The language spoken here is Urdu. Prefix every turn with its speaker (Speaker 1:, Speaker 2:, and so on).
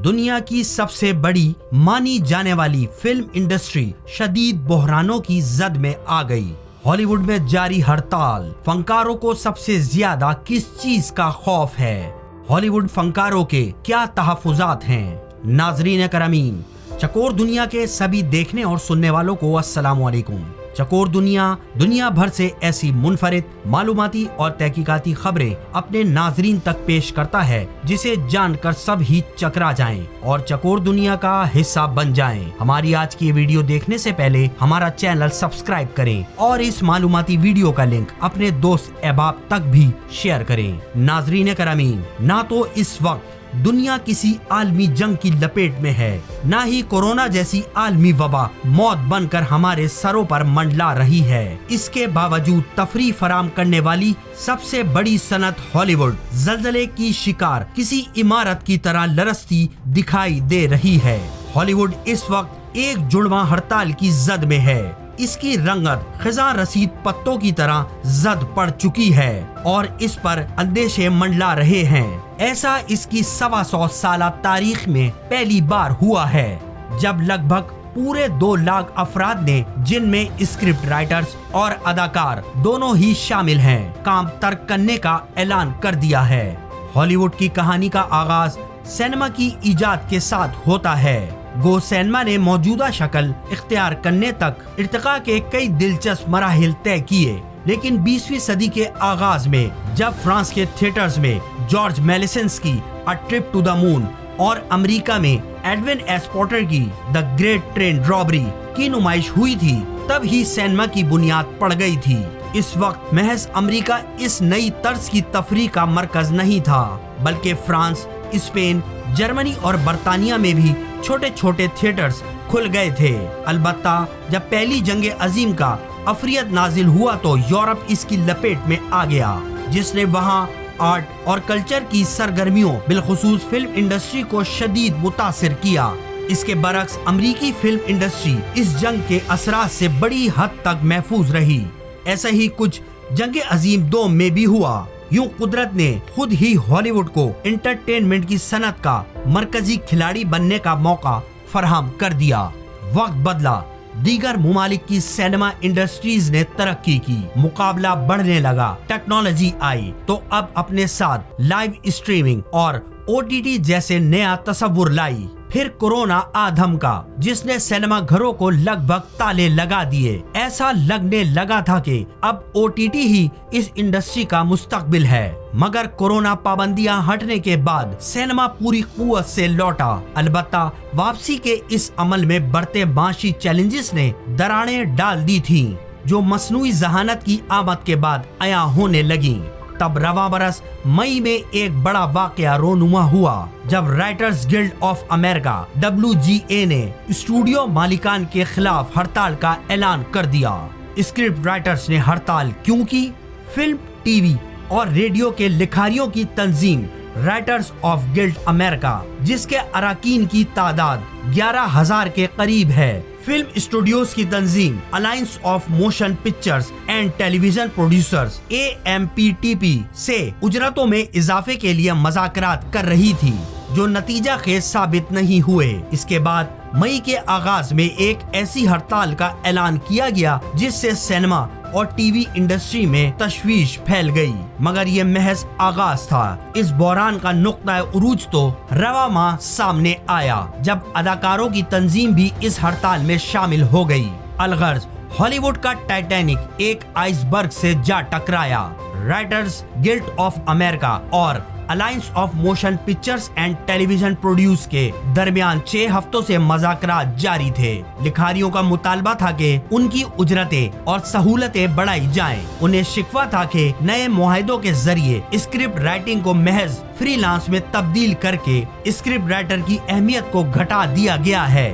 Speaker 1: دنیا کی سب سے بڑی مانی جانے والی فلم انڈسٹری شدید بحرانوں کی زد میں آ گئی۔ ہالی ووڈ میں جاری ہڑتال، فنکاروں کو سب سے زیادہ کس چیز کا خوف ہے؟ ہالی ووڈ فنکاروں کے کیا تحفظات ہیں؟ ناظرین کرامین، چکور دنیا کے سبھی دیکھنے اور سننے والوں کو السلام علیکم۔ چکور دنیا بھر سے ایسی منفرد معلوماتی اور تحقیقاتی خبریں اپنے ناظرین تک پیش کرتا ہے جسے جان کر سب ہی چکرا جائیں اور چکور دنیا کا حصہ بن جائیں۔ ہماری آج کی ویڈیو دیکھنے سے پہلے ہمارا چینل سبسکرائب کریں اور اس معلوماتی ویڈیو کا لنک اپنے دوست احباب تک بھی شیئر کریں۔ ناظرین کرامین، نہ تو اس وقت دنیا کسی عالمی جنگ کی لپیٹ میں ہے، نہ ہی کورونا جیسی عالمی وبا موت بن کر ہمارے سروں پر منڈلا رہی ہے۔ اس کے باوجود تفریح فراہم کرنے والی سب سے بڑی صنعت ہالی ووڈ زلزلے کی شکار کسی عمارت کی طرح لرزتی دکھائی دے رہی ہے۔ ہالی ووڈ اس وقت ایک جڑواں ہڑتال کی زد میں ہے۔ اس کی رنگت خزاں رسید پتوں کی طرح زد پڑ چکی ہے اور اس پر اندیشے منڈلا رہے ہیں۔ ایسا اس کی 125 سالہ تاریخ میں پہلی بار ہوا ہے جب لگ بھگ پورے 2 لاکھ افراد نے، جن میں اسکرپٹ رائٹرز اور اداکار دونوں ہی شامل ہیں، کام ترک کرنے کا اعلان کر دیا ہے۔ ہالی ووڈ کی کہانی کا آغاز سینما کی ایجاد کے ساتھ ہوتا ہے۔ گو سینما نے موجودہ شکل اختیار کرنے تک ارتقاء کے کئی دلچسپ مراحل طے کیے، لیکن 20ویں صدی کے آغاز میں جب فرانس کے تھیٹرز میں جارج میلیسنس کی A Trip to the Moon اور امریکہ میں ایڈون ایس پورٹر کی The Great Train Robbery کی نمائش ہوئی تھی، تب ہی سینما کی بنیاد پڑ گئی تھی۔ اس وقت محض امریکہ اس نئی طرز کی تفریح کا مرکز نہیں تھا، بلکہ فرانس، اسپین، جرمنی اور برطانیہ میں بھی چھوٹے چھوٹے تھیٹرز کھل گئے تھے۔ البتہ جب پہلی جنگ عظیم کا افریت نازل ہوا تو یورپ اس کی لپیٹ میں آ گیا، جس نے وہاں آرٹ اور کلچر کی سرگرمیوں بالخصوص فلم انڈسٹری کو شدید متاثر کیا۔ اس کے برعکس امریکی فلم انڈسٹری اس جنگ کے اثرات سے بڑی حد تک محفوظ رہی۔ ایسا ہی کچھ جنگ عظیم دوم میں بھی ہوا۔ یوں قدرت نے خود ہی ہالی ووڈ کو انٹرٹینمنٹ کی صنعت کا مرکزی کھلاڑی بننے کا موقع فراہم کر دیا۔ وقت بدلا، دیگر ممالک کی سینما انڈسٹریز نے ترقی کی، مقابلہ بڑھنے لگا، ٹیکنالوجی آئی تو اب اپنے ساتھ لائیو اسٹریمنگ اور OTT جیسے نیا تصور لائی۔ پھر کورونا آدھم کا، جس نے سینما گھروں کو لگ بھگ تالے لگا دیے۔ ایسا لگنے لگا تھا کہ اب OTT ہی اس انڈسٹری کا مستقبل ہے، مگر کورونا پابندیاں ہٹنے کے بعد سینما پوری قوت سے لوٹا۔ البتہ واپسی کے اس عمل میں بڑھتے معاشی چیلنجز نے دراڑیں ڈال دی تھیں، جو مصنوعی ذہانت کی آمد کے بعد عیاں ہونے لگیں۔ تب رواں برس مئی میں ایک بڑا واقعہ رونما ہوا جب writers guild of America WGA نے اسٹوڈیو مالکان کے خلاف ہڑتال کا اعلان کر دیا۔ اسکرپٹ رائٹرز نے ہڑتال کیوں کی؟ فلم، ٹی وی اور ریڈیو کے لکھاریوں کی تنظیم رائٹرز آف گلڈ امریکہ، جس کے اراکین کی تعداد 11,000 کے قریب ہے، فلم اسٹوڈیوز کی تنظیم alliance of motion pictures and television producers AMPTP سے اجرتوں میں اضافے کے لیے مذاکرات کر رہی تھی، جو نتیجہ خیز ثابت نہیں ہوئے۔ اس کے بعد مئی کے آغاز میں ایک ایسی ہڑتال کا اعلان کیا گیا جس سے سینما اور ٹی وی انڈسٹری میں تشویش پھیل گئی، مگر یہ محض آغاز تھا۔ اس بحران کا نقطہ عروج تو رواں ماہ سامنے آیا جب اداکاروں کی تنظیم بھی اس ہڑتال میں شامل ہو گئی۔ الغرض ہالی ووڈ کا ٹائٹینک ایک آئس برگ سے جا ٹکرایا۔ رائٹرز گلڈ آف امریکہ اور alliance of motion pictures and television producers کے درمیان 6 ہفتوں سے مذاکرات جاری تھے۔ لکھاریوں کا مطالبہ تھا کہ ان کی اجرتیں اور سہولتیں بڑھائی جائیں۔ انہیں شکوہ تھا کہ نئے معاہدوں کے ذریعے اسکرپٹ رائٹنگ کو محض فری لانس میں تبدیل کر کے اسکرپٹ رائٹر کی اہمیت کو گھٹا دیا گیا ہے۔